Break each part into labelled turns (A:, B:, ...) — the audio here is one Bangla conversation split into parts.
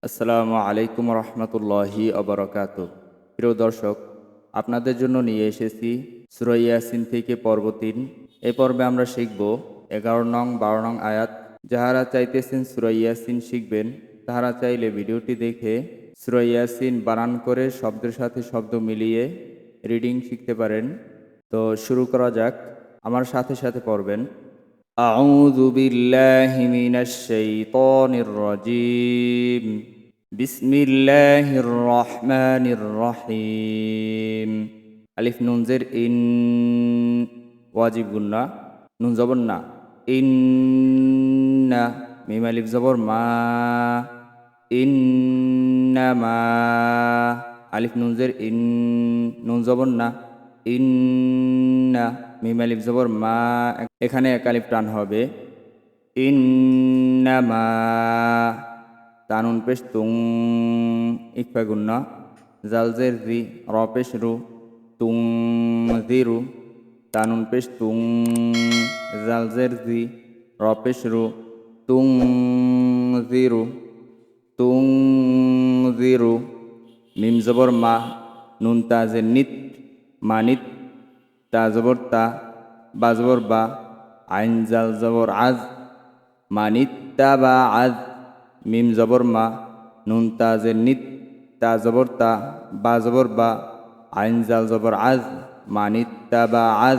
A: আসসালামু আলাইকুম রহমতুল্লাহি অবরকাত। প্রিয় দর্শক, আপনাদের জন্য নিয়ে এসেছি সূরা ইয়াসিন থেকে পর্ব ৩। এই পর্বে আমরা শিখব ১১ নং ১২ নং আয়াত। যাহারা চাইতেছেন সূরা ইয়াসিন শিখবেন, তাহারা চাইলে ভিডিওটি দেখে সূরা ইয়াসিন বানান করে শব্দের সাথে শব্দ মিলিয়ে রিডিং শিখতে পারেন। তো শুরু করা যাক, আমার সাথে সাথে পড়বেন। আউযু বিল্লাহি মিনাশ শাইতানির রাজীম। বিসমিল্লাহির রহমানির রহিম। আলিফ নুন জের ইন, ওয়াজিব গুন্না, নুন জবর না, ইন্না। মিম আলিফ জবর মা, ইন্নামা। আলিফ নুন জের ইন, নুন জবর না, ইন্না। মিম আলিফ জবর মা, এখানে এক আলিফ টান হবে। ইন্নামা। তানুন পেশ তুং, ইকফা গুন্না, জালজের জি, র পেশ রু, তুং জিরু। তানুন পেশ তুং, জালজের জি, র পেশ রু, তুং জিরু, তুং জিরু। মিম জবর মা, নুন তাজের নিত, মানিত। তা জবর তা, বা জবর বা, আইন জাল জবর আজ, মানিত্তা বা আজ। মিম জবর মা, নুন তাজের নিত, তা জবর তা, বা জবর বা, আইন জাল জবর আজ, মানিত্তা বা আজ,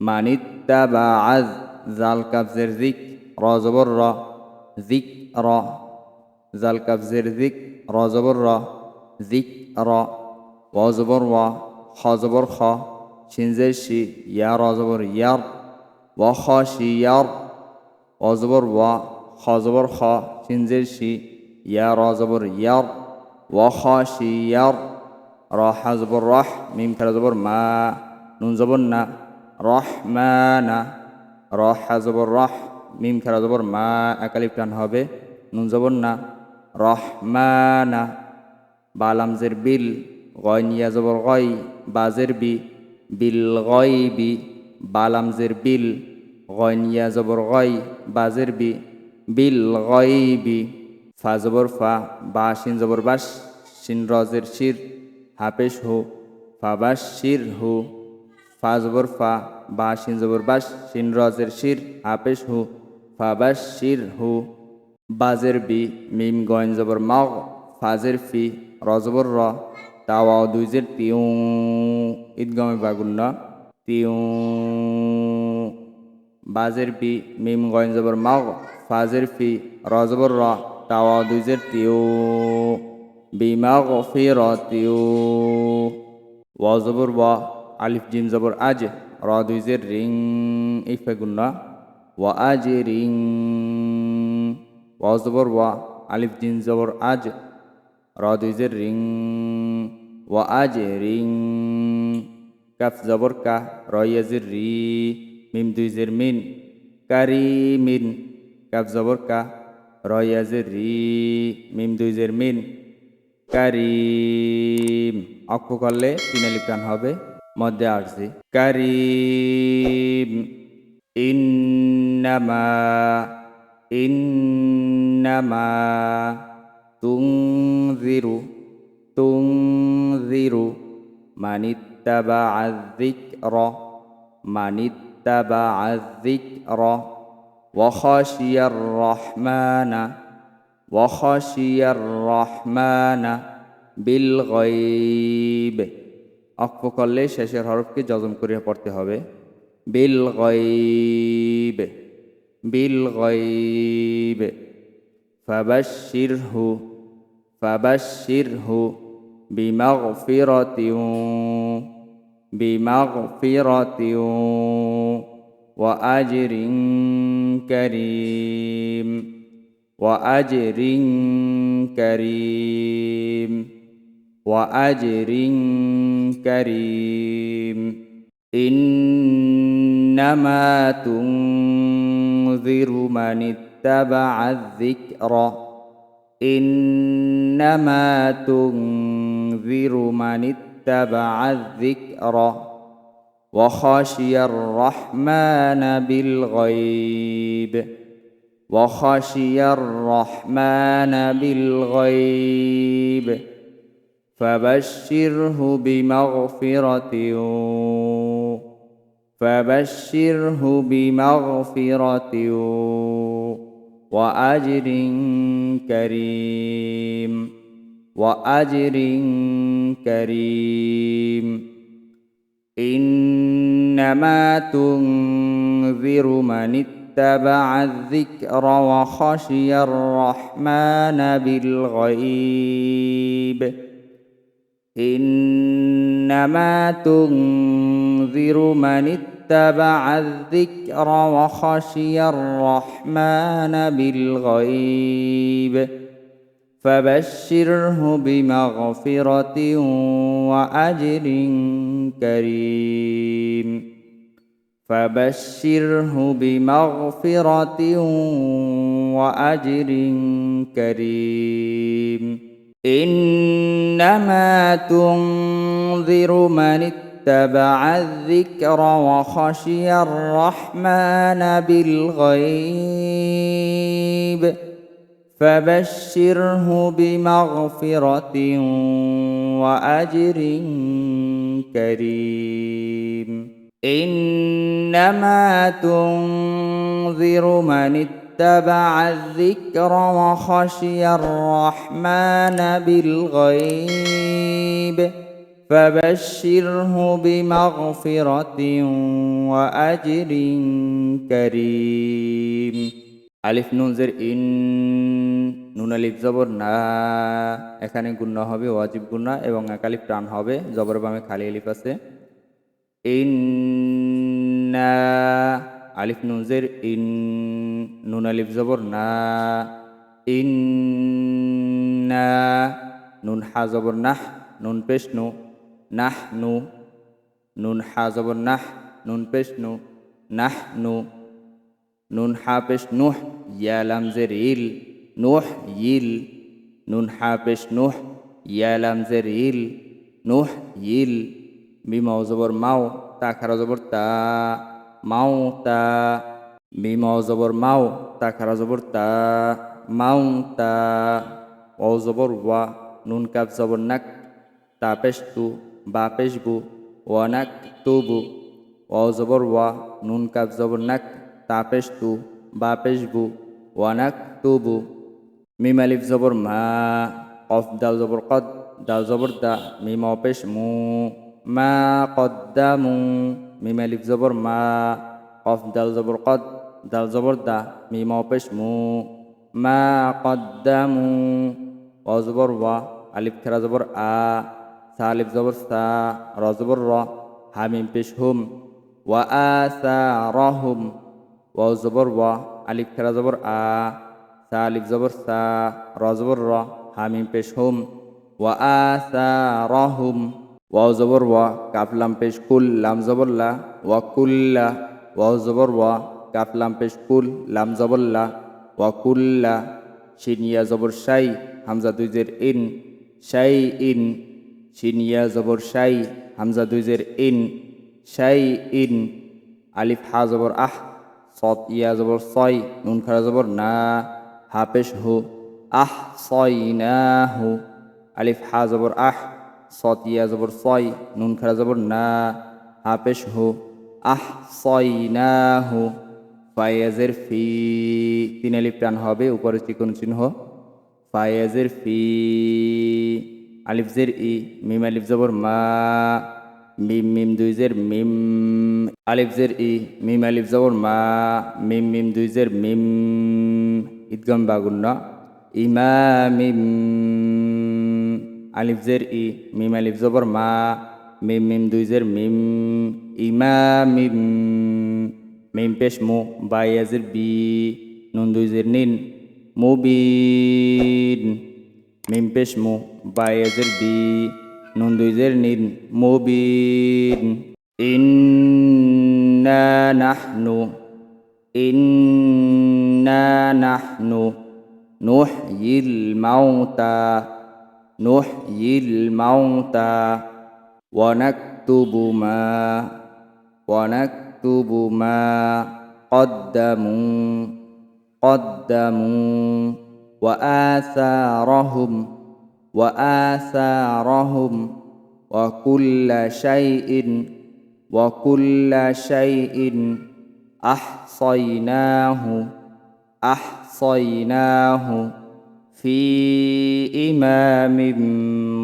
A: মানিত্তা বা আজ। জাল কাবজের জিক, র জবর র, জিক র। জাল কাবজের জিক, র জবর র, জিক র। ওয়া জবর ওয়া, খ জবর খ, শিনজের শি, ইয়া র জবর ইয়ার, ওয়া খ শি ইয়ার। ওয়া জবর ওয়া, খ জবর খ, শিনজের শি, ইয়া র জবর ইয়ার, ওয়া খ শি ইয়ার। র হা জবর রহ, মিম খারা জবর মা, নুন জবর না, রহমানা। র হা জবর রহ, মিম খারা জবর মা, একালিফ টান হবে, নুন জবর না, রহমানা। বালামজের বিল, গয়নিয়া জবর গয়, বাজের বি, বিল গয় বি। বালামজের বিল, গয়নিয়া জবর গয়, বাজের বি, বিল গয় বি। ফা জবর ফা, বা শিন জবর বাস, শিন রজের শির, হাপেশ হু, ফাবাস শির হু। ফা জবর ফা, বা শিন জবর বাস, শিন রজের শির, হাপেশ হু, ফাবাস শির হু। বাজের বি, মিম গয়ন জবর মাও, ফাজের ফি, র জবর র, তাওয়াও দুইজের তিউ, ঈদগামে বাগুন্না, তিউ। বাজের বি, মিম গয়ন জবর মাও, ফাজের ফি, র জবর র, তাওয়াও দুইজের তিউ, বিমা গফি র তিউ। ওয়া জবর ওয়া, আলিফ জিম জবর আজ, র দুইজের রিং, ইফে গুন্না, ওয়া আজ রিং। ওয়া জবর ওয়া, আলিফ জিম জবর আজ, র দুইজের রিং, ওয়া আজ রিং। কাফ জবর কা, র ইয়াজির রি, মিম দুইজের মিন, কারিমিন। কাফ জবর কা, র ইয়াজির রি, মিম দুইজের মিন, কারিম। অক্ষ করলে তিন আলিফ টান হবে, মধ্যে আসছি, কারিম। ইন্নামা, ইন্নামা। তুংজিরু, তুংজিরু, মানিত্তাবা আয-যিকর, মানিত্তাবা আয-যিকর। ওয়া খাশিয়ার রহমানা, ওয়া খাশিয়ার রহমানা বিল গায়ব। অক্ষ করলে শেষের হরফকে জজম করে পড়তে হবে, বিল গায়ব, বিল গায়ব। ফাবাশশিরহু, ফাবাশশিরহু বিমাগফিরাতিন, বিমাগফিরাতিন ওয়া আজরিন কারীম, ওয়া আজরিন কারীম, ওয়া আজরিন কারীম। ইন্নামা তুনযিরু মানিত্তাবা'আয যিকরা, ইন্নামা তুনযিরু মানিত্তাবা'আয যিকরা ওয়া খাশিয়ার রহমানা বিল গায়ব। وخشي الرحمن بالغيب فبشره بمغفرة وأجر كريم وأجر كريم إنما تنذر من اتبع الذكر وخشي الرحمن بالغيب إنما تنذر من اتبع الذكر وخشي الرحمن بالغيب فبشره بمغفرة وأجر كريم فبشره بمغفرة وأجر كريم إنما تنذر من اتبع الذكر وخشي الرحمن بالغيب فبشره بمغفرة وأجر كريم إنما تنذر من اتبع الذكر وخشي الرحمن بالغيب فبشره بمغفرة وأجر كريم আলিফ নুন জের ইন নুন আলিফ জবর না এখানে গুণনা হবে ওয়াজিব গুণনা এবং এক আলিফ টান হবে জবর বামে খালি আলিফ আছে ইন্না আলিফ নুন জের ইন নুন আলিফ জবর না ইন্না নুন হা জবর নাহ নুন পেশ নু নাহ নু নুন হা জবর নাহ নুন পেশ নু নাহ নু নুন হা পেশ নুহ ইয়া লাম জের ইল নুহ ইল নুন হা পেশ নুহ ইয়া লাম জের ইল নুহ ইল মিম জবর মাও তা খারা জবর তা মাও তা মিম জবর মাও তা খারা জবর তা মাও তা ও জবর ওয়া নুন কাফ জবর নাক তা পেশ তু বা পেশ বু ওয়ানাক তুবু ও জবর ওয়া নুন কাফ জবর নাক তা পেশ তু বা পেশ বু ওয়ানাক তুবু মিম আলিফ জবর মা কফ দাল জবর কদ দাল জবর দা মিম পেশ মু মা কদ্দামু মিম আলিফ জবর মা কফ দাল জবর কদ দাল জবর দা মিম পেশ মু মা কদ্দামু ও জবর ওয়া আলিফ খেরা জবর আ সা আলিফ জবর সা র জবর র হা মিম পেশ হুম ওয়া আসারহুম ও জবর ওয়া আলিফ খেরা জবর আ সা আলিফ জবর সা র জবর র হা মিম পেশ হুম ওয়া আসারহুম ও জবর ওয়া কাফ লাম পেশ কুল লাম জবর লা ওয়া কুল্লা ও জবর ওয়া কাফ লাম পেশ কুল লাম জবর লা ওয়া কুল্লা শিন ইয়া জবর শাই হামজা দুই জের ইন শাই ইন শিন ইয়া জবর শাই হামজা দুই জের ইন শাই ইন আলিফ হা জবর আহ সত ইয়া জবর ছয় নুন খারা জবর না হা পেশ হু আহ ছয় না হু আলিফ হা জবর আহ সত ইয়া জবর ছয় নুন খারা জবর না হা পেশ হু আহ ছয় না হু ফায়াজের ফি তিন আলিফ টান হবে উপরে চিকন চিহ্ন ফায়াজের ফি আলিফ জের ই মিম আলিফ জবর মা মিম মিম দুই জের মিম আলিফ জের ই মিম আলিফ জবর মা মিম মিম দুই জের মিম ঈদগাম বাগুন্না ইমামিম আলিফ জের ই মিম আলিফ জবর মা মিম মিম দুই জের মিম ইমামিম মিম পেশ মু বা ইয়াজের বি নুন দুই জের নিন মুবিন মিম পেশ মু বা ইয়াজের বি নুন দুই জের নিন মুবিন ইন্না নাহনু নুহয়িল মাউতা ওয়া নাকতুবু মা কদ্দামু قدموا وآثارهم وآثارهم وكل شيء أحصيناه في إمام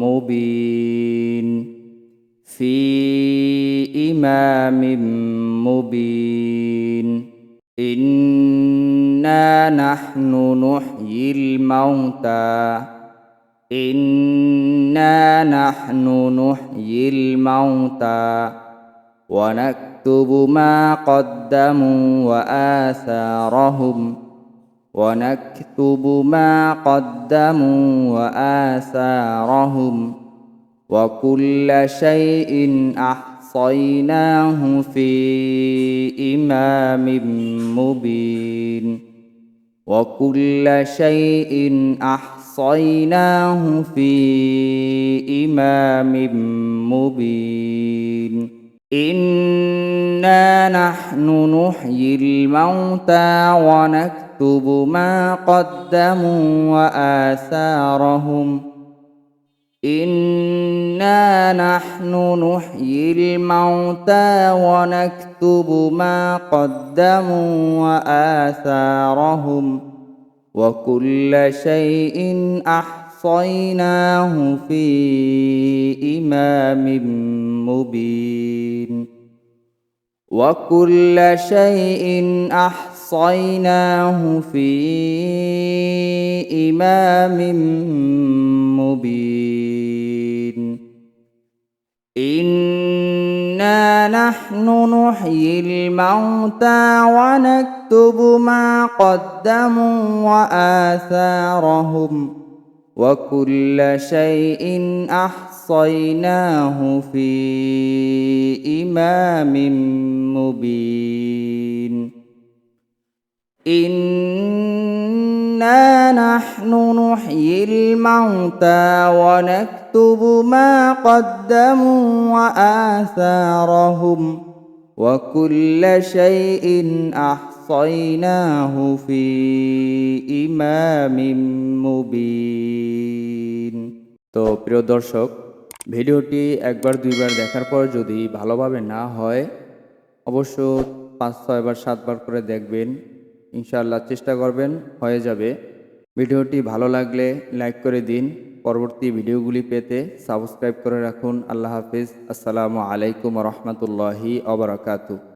A: مبين إنا نحن نحيي الموتى ونكتب ما قدموا وآثارهم وكل شيء أحصيناه في إمام مبين إنا نحن نحيي الموتى ونكتب ما قدموا وآثارهم وكل شيء أحصيناه في إمام مبين إنا نحن نحيي الموتى ونكتب ما قدموا وآثارهم وكل شيء أحصيناه في إمام مبين إنا نحن نحيي الموتى ونكتب ما قدموا وآثارهم وكل شيء أحصيناه في إمام مبين। তো প্রিয় দর্শক, ভিডিওটি একবার দুইবার দেখার পর যদি ভালোভাবে না হয় অবশ্য 5-6 বার 7 বার করে দেখবেন, ইনশাআল্লাহ চেষ্টা করবেন, হয়ে যাবে। ভিডিওটি ভালো লাগলে লাইক করে দিন। পরবর্তী ভিডিওগুলি পেতে সাবস্ক্রাইব করে রাখুন। আল্লাহ হাফিজ। আসসালামু আলাইকুম ওয়া রাহমাতুল্লাহি ওয়া বারাকাতুহু।